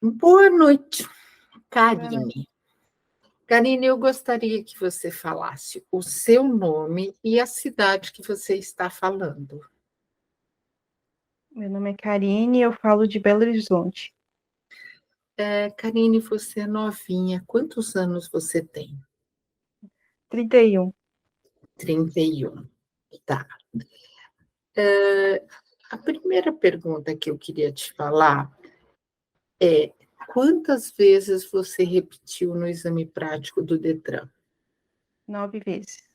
Boa noite, Boa noite. Karine. Karine, eu gostaria que você falasse o seu nome e a cidade que você está falando. Meu nome é Karine, eu falo de Belo Horizonte. Karine, você é novinha. Quantos anos você tem? 31. 31. Tá. A primeira pergunta que eu queria te falar é: quantas vezes você repetiu no exame prático do Detran? 9 vezes.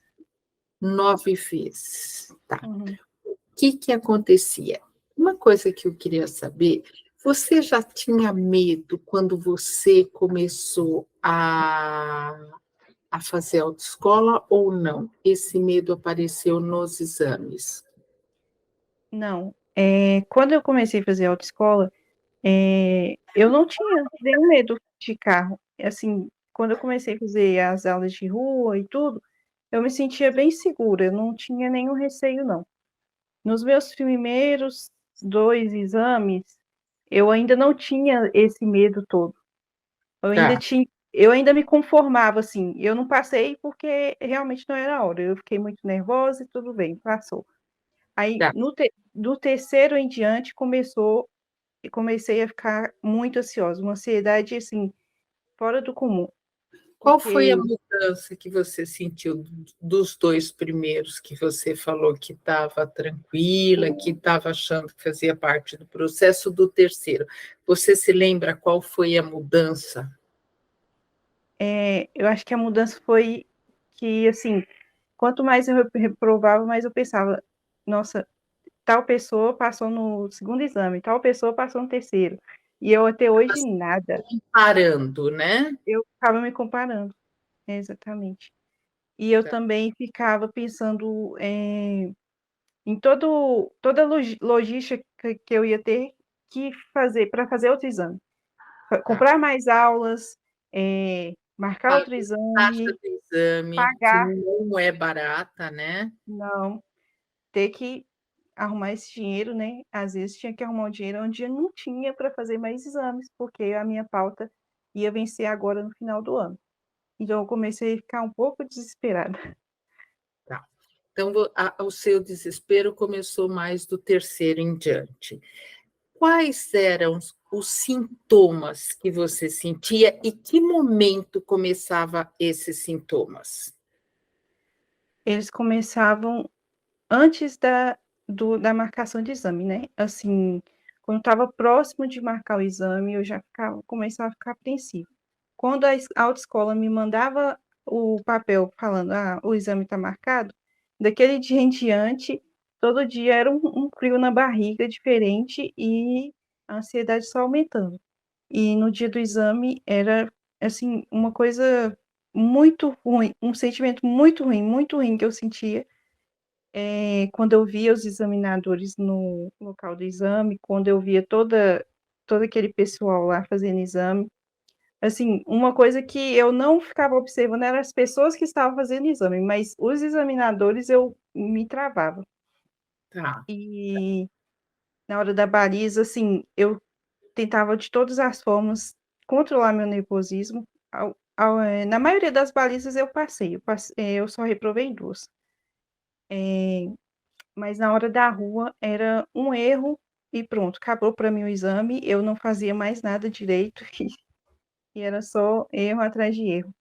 9 vezes. Tá. Uhum. O que acontecia? Uma coisa que eu queria saber, você já tinha medo quando você começou a fazer autoescola ou não? Esse medo apareceu nos exames? Não, quando eu comecei a fazer autoescola, eu não tinha nenhum medo de carro. Assim, quando eu comecei a fazer as aulas de rua e tudo, eu me sentia bem segura, eu não tinha nenhum receio, não. Nos meus primeiros 2 exames, eu ainda não tinha esse medo todo. Tá, Eu ainda me conformava, assim, eu não passei porque realmente não era a hora, eu fiquei muito nervosa e tudo bem, passou. Aí, tá. do terceiro em diante, comecei a ficar muito ansiosa, uma ansiedade, assim, fora do comum, Qual foi a porque mudança que você sentiu dos dois primeiros que você falou que estava tranquila, que estava achando que fazia parte do processo do terceiro? Você se lembra qual foi a mudança? eu acho que a mudança foi que, assim, quanto mais eu reprovava, mais eu pensava, nossa, tal pessoa passou no segundo exame, tal pessoa passou no terceiro, e eu até hoje nada. Parando, né? Eu ficava me comparando, exatamente. E eu também ficava pensando em toda a logística que eu ia ter que fazer para fazer outro exame. Tá. Comprar mais aulas, marcar Pagar outro a taxa exame, do exame, que pagar, não é barata, né? não, ter que arrumar esse dinheiro, né? Às vezes tinha que arrumar um dinheiro onde eu não tinha para fazer mais exames, porque a minha pauta ia vencer agora no final do ano. Então eu comecei a ficar um pouco desesperada. Tá. Então, o seu desespero começou mais do terceiro em diante. Quais eram os sintomas que você sentia e que momento começava esses sintomas? Eles começavam antes da marcação de exame, né? Assim, quando estava próximo de marcar o exame, eu já começava a ficar apreensiva. Quando a autoescola me mandava o papel falando, o exame está marcado, daquele dia em diante, todo dia era um frio na barriga diferente e a ansiedade só aumentando. E no dia do exame era, assim, uma coisa muito ruim, um sentimento muito ruim que eu sentia quando eu via os examinadores no local do exame, quando eu via todo aquele pessoal lá fazendo exame, assim, uma coisa que eu não ficava observando eram as pessoas que estavam fazendo exame, mas os examinadores eu me travava. Tá. E na hora da baliza, assim, eu tentava de todas as formas controlar meu nervosismo. Na maioria das balizas eu passei, eu só reprovei 2. Mas na hora da rua era um erro e pronto, acabou para mim o exame, eu não fazia mais nada direito e era só erro atrás de erro.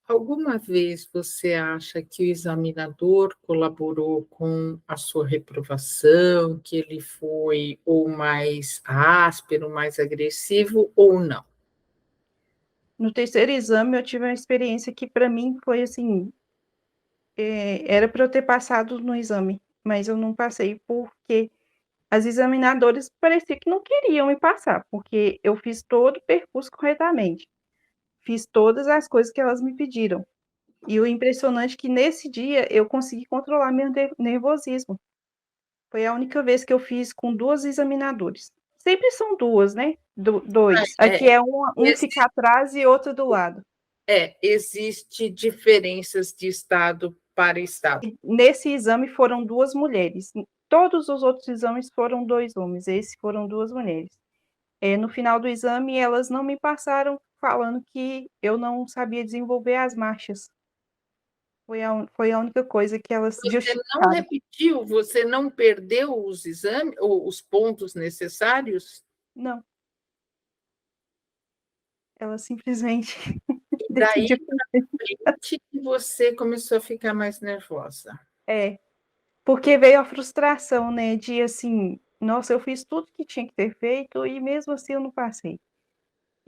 Alguma vez você acha que o examinador colaborou com a sua reprovação, que ele foi ou mais áspero, mais agressivo, ou não? No terceiro exame eu tive uma experiência que para mim foi assim, era para eu ter passado no exame, mas eu não passei porque as examinadoras parecia que não queriam me passar, porque eu fiz todo o percurso corretamente, fiz todas as coisas que elas me pediram. E o impressionante é que nesse dia eu consegui controlar meu nervosismo. Foi a única vez que eu fiz com 2 examinadores. Sempre são 2, né, 2. Aqui É, é um fica atrás e outro do lado. existe diferenças de estado para estado. E nesse exame foram 2 mulheres. Todos os outros exames foram 2 homens, esse foram 2 mulheres. No final do exame, elas não me passaram falando que eu não sabia desenvolver as marchas. Foi a única coisa que elas Você não justificaram. repetiu, você não perdeu os exames, ou os pontos necessários? Não, elas simplesmente E daí, decidiu. frente, você começou a ficar mais nervosa. É, porque veio a frustração, né, de assim, nossa, eu fiz tudo que tinha que ter feito e mesmo assim eu não passei.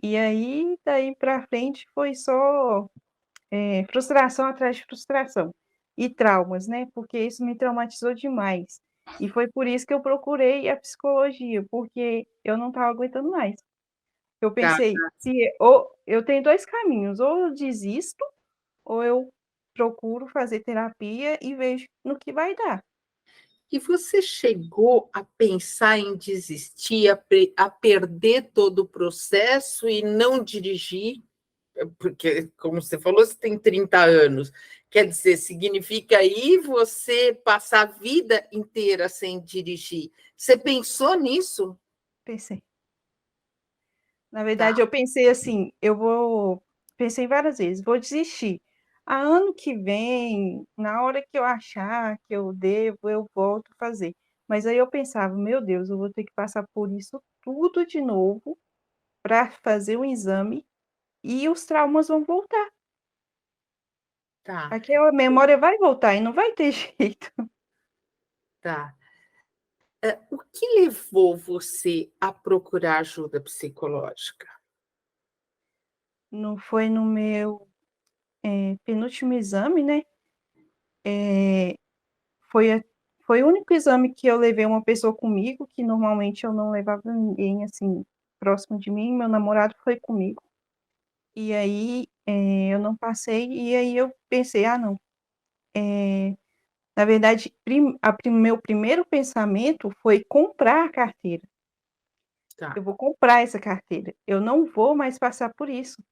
E aí, daí para frente foi só frustração atrás de frustração e traumas, né? Porque isso me traumatizou demais. E foi por isso que eu procurei a psicologia, porque eu não estava aguentando mais. Eu Tá. pensei, se ou eu tenho dois caminhos, ou eu desisto, ou eu procuro fazer terapia e vejo no que vai dar. E você chegou a pensar em desistir, a perder todo o processo e não dirigir? Porque, como você falou, você tem 30 anos. Quer dizer, significa aí você passar a vida inteira sem dirigir. Você pensou nisso? Pensei. Na Tá, verdade, eu pensei assim, pensei várias vezes, vou desistir. A ano que vem, na hora que eu achar que eu devo, eu volto a fazer. Mas aí eu pensava, meu Deus, eu vou ter que passar por isso tudo de novo para fazer o exame e os traumas vão voltar. tá, Aquela memória vai voltar e não vai ter jeito. tá. O que levou você a procurar ajuda psicológica? Não foi no meu penúltimo exame, né? Foi, foi o único exame que eu levei uma pessoa comigo, que normalmente eu não levava ninguém assim próximo de mim. Meu namorado foi comigo. E aí eu não passei. E aí eu pensei, ah, não. Na verdade, meu primeiro pensamento foi comprar a carteira. Tá, Eu vou comprar essa carteira. Eu não vou mais passar por isso.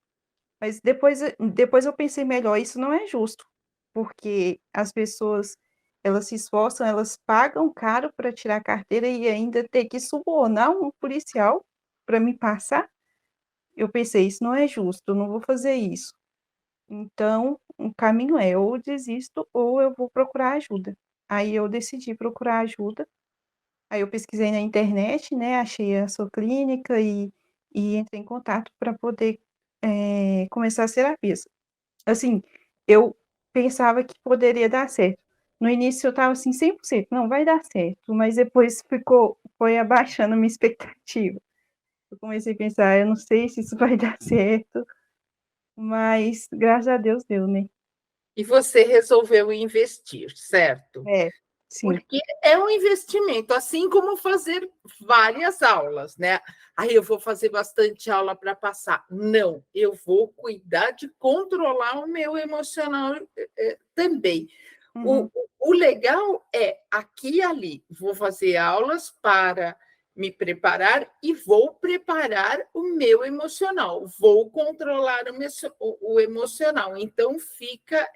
Mas depois eu pensei melhor, isso não é justo, porque as pessoas, elas se esforçam, elas pagam caro para tirar a carteira e ainda ter que subornar um policial para me passar. Eu pensei, isso não é justo, eu não vou fazer isso. Então, o caminho é ou eu desisto ou eu vou procurar ajuda. Aí eu decidi procurar ajuda. Aí eu pesquisei na internet, né, achei a sua clínica e entrei em contato para poder começar as terapias. Assim, eu pensava que poderia dar certo. No início eu estava assim 100%, não vai dar certo, mas depois foi abaixando a minha expectativa. Eu comecei a pensar, eu não sei se isso vai dar certo, mas graças a Deus deu, né? e você resolveu investir, certo? É, sim. Porque é um investimento, assim como fazer várias aulas, né? Aí eu vou fazer bastante aula para passar. Não, eu vou cuidar de controlar o meu emocional também. O, Uhum. o legal é aqui e ali. Vou fazer aulas para me preparar e vou preparar o meu emocional, vou controlar o emocional. Então fica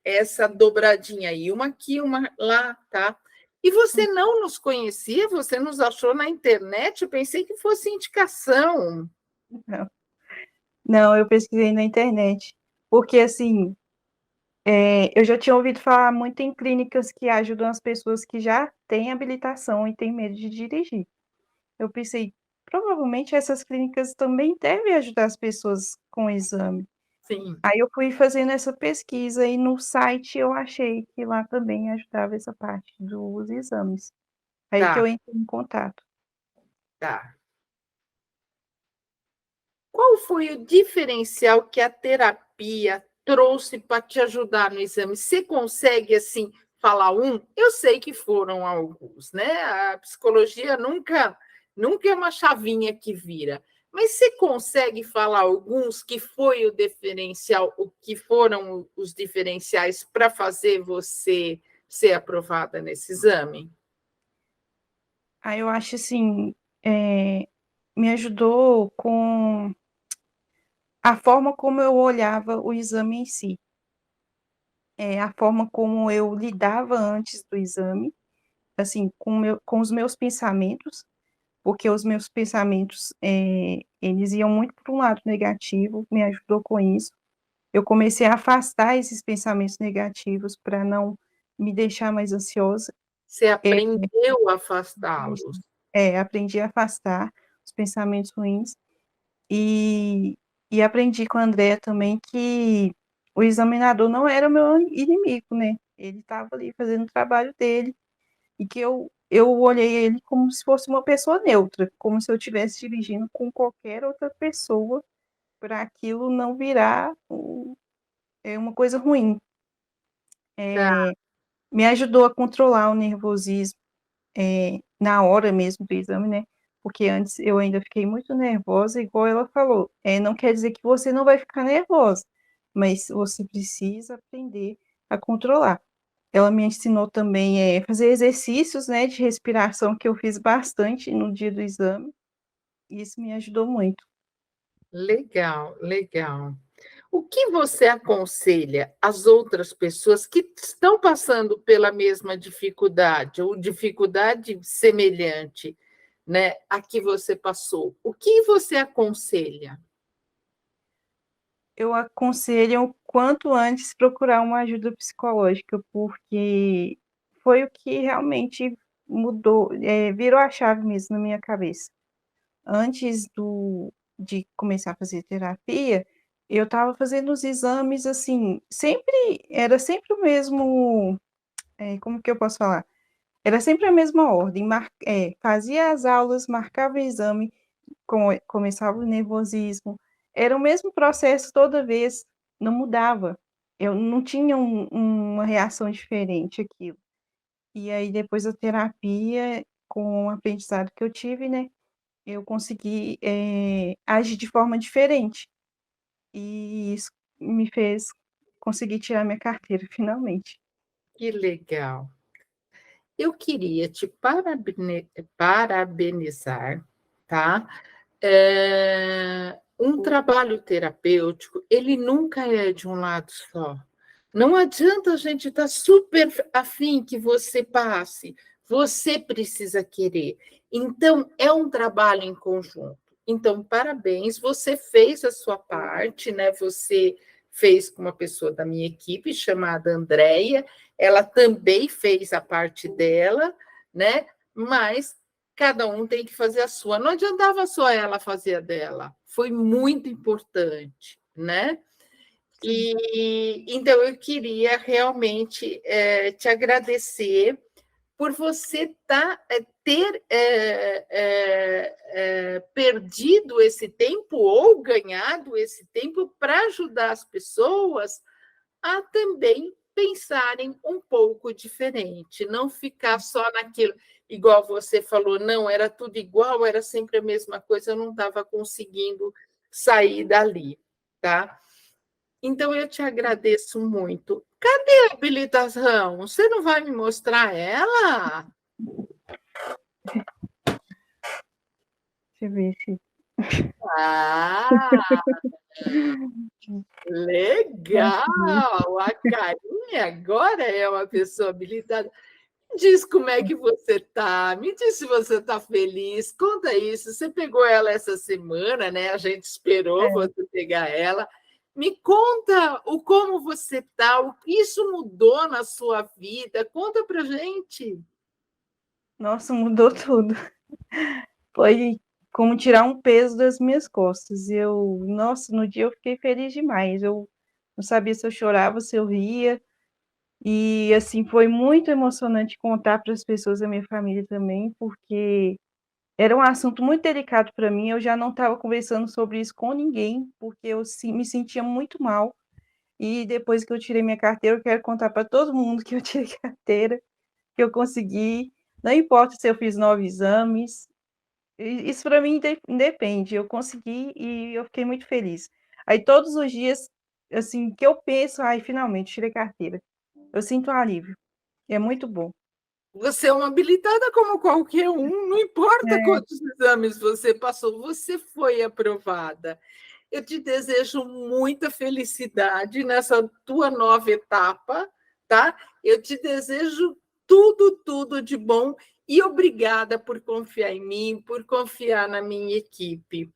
essa dobradinha aí, uma aqui, uma lá, tá? E você não nos conhecia, você nos achou na internet, eu pensei que fosse indicação. Não, não, eu pesquisei na internet, porque assim, eu já tinha ouvido falar muito em clínicas que ajudam as pessoas que já têm habilitação e têm medo de dirigir. Eu pensei, provavelmente essas clínicas também devem ajudar as pessoas com o exame. Sim, Aí eu fui fazendo essa pesquisa e no site eu achei que lá também ajudava essa parte dos exames. Aí que tá, eu entrei em contato. tá. Qual foi o diferencial que a terapia trouxe para te ajudar no exame? Você consegue, assim, falar um? Eu sei que foram alguns, né? A psicologia nunca é uma chavinha que vira. Mas você consegue falar alguns que foi o diferencial, o que foram os diferenciais para fazer você ser aprovada nesse exame? Aí eu acho assim, me ajudou com a forma como eu olhava o exame em si, a forma como eu lidava antes do exame, assim, com os meus pensamentos. porque os meus pensamentos, eles iam muito para um lado negativo, me ajudou com isso. Eu comecei a afastar esses pensamentos negativos para não me deixar mais ansiosa. Você aprendeu a afastá-los. Aprendi a afastar os pensamentos ruins e, e aprendi com a Andrea também que o examinador não era o meu inimigo, né? Ele estava ali fazendo o trabalho dele e que eu olhei ele como se fosse uma pessoa neutra, como se eu estivesse dirigindo com qualquer outra pessoa para aquilo não virar uma coisa ruim. Tá. Me ajudou a controlar o nervosismo na hora mesmo do exame, né? Porque antes eu ainda fiquei muito nervosa, igual ela falou. Não quer dizer que você não vai ficar nervosa, mas você precisa aprender a controlar. Ela me ensinou também a fazer exercícios, né, de respiração, que eu fiz bastante no dia do exame, e isso me ajudou muito. Legal, legal. O que você aconselha às outras pessoas que estão passando pela mesma dificuldade ou dificuldade semelhante, né, a que você passou? O que você aconselha? Eu aconselho o quanto antes procurar uma ajuda psicológica, porque foi o que realmente mudou, virou a chave mesmo na minha cabeça. Antes de começar a fazer terapia, eu estava fazendo os exames, assim, era sempre o mesmo, como que eu posso falar? Era sempre a mesma ordem, fazia as aulas, marcava o exame, começava o nervosismo, era o mesmo processo toda vez, não mudava. Eu não tinha uma reação diferente aquilo. E aí, depois da terapia, com o aprendizado que eu tive, né, eu consegui, agir de forma diferente. E isso me fez conseguir tirar minha carteira, finalmente. Que legal. Eu queria te parabenizar, tá? Um trabalho terapêutico, ele nunca é de um lado só. Não adianta a gente estar super afim que você passe, você precisa querer. Então, é um trabalho em conjunto. Então, parabéns, você fez a sua parte, né? Você fez com uma pessoa da minha equipe chamada Andréia, ela também fez a parte dela, né? Mas cada um tem que fazer a sua. Não adiantava só ela fazer a dela. Foi muito importante, né? Sim. E então eu queria realmente te agradecer por você ter perdido esse tempo ou ganhado esse tempo para ajudar as pessoas a também pensarem um pouco diferente, não ficar só naquilo, igual você falou, não, era tudo igual, era sempre a mesma coisa, eu não estava conseguindo sair dali, tá? Então, eu te agradeço muito. Cadê a habilitação? Você não vai me mostrar ela? Deixa eu ver se Ah, consegui. legal! A Karine agora é uma pessoa habilitada. Diz como é que você está, me diz se você está feliz, conta isso. Você pegou ela essa semana, né? A gente esperou É. você pegar ela. Me conta o como você está, o que isso mudou na sua vida. Conta para gente. Nossa, mudou tudo. Foi como tirar um peso das minhas costas. Nossa, no dia eu fiquei feliz demais. Eu não sabia se eu chorava, se eu ria. E, assim, foi muito emocionante contar para as pessoas da minha família também, porque era um assunto muito delicado para mim. Eu já não estava conversando sobre isso com ninguém, porque eu me sentia muito mal. E depois que eu tirei minha carteira, eu quero contar para todo mundo que eu tirei carteira, que eu consegui. Não importa se eu fiz 9 exames, isso para mim independe. Eu consegui e eu fiquei muito feliz. Aí todos os dias, assim, que eu penso, ai, finalmente tirei carteira. Eu sinto um alívio. É muito bom. Você é uma habilitada como qualquer um, não importa É, quantos exames você passou, você foi aprovada. Eu te desejo muita felicidade nessa tua nova etapa, tá? Eu te desejo tudo, tudo de bom E obrigada por confiar em mim, por confiar na minha equipe.